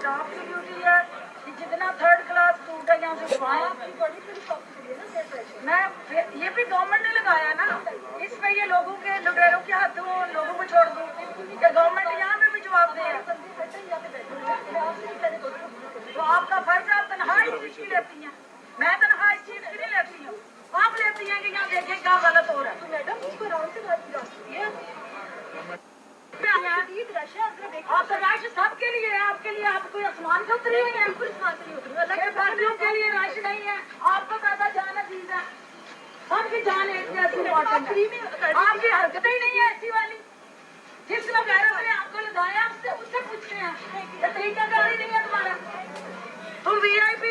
Staff की duty है कि जितना थर्ड क्लास सूट है यहाँ से उठवाएं। मैं ये भी गवर्नमेंट ने लगाया ना, इसमें ये लोगों के लुटेरों के हाथों लोगों को छोड़ दूँ कि गवर्नमेंट यहाँ में भी जवाब दे। तो आपका फर्ज है, आप तनख्वाह इस चीज की लेती हैं, मैं तनख्वाह इस चीज की नहीं लेती हूँ। आप लेती हैं कि यहाँ देखिए क्या गलत हो रहा है। तो मैडम इसको आराम से बात की जा सकती है। आप तो राश सबके लिए है, आपके लिए आप कोई आसमान से उतरी हुई है, बाकियों के लिए राश नहीं है। आपको ज्यादा जान अजीज है, सबकी जान एक जैसी इम्पोर्टेंट है। आपकी हरकतें ही नहीं है ऐसी वाली। जिस वगैरह ने आपको लगाया उससे पूछते हैं, तरीका कारी नहीं है तुम्हारा। तुम VIP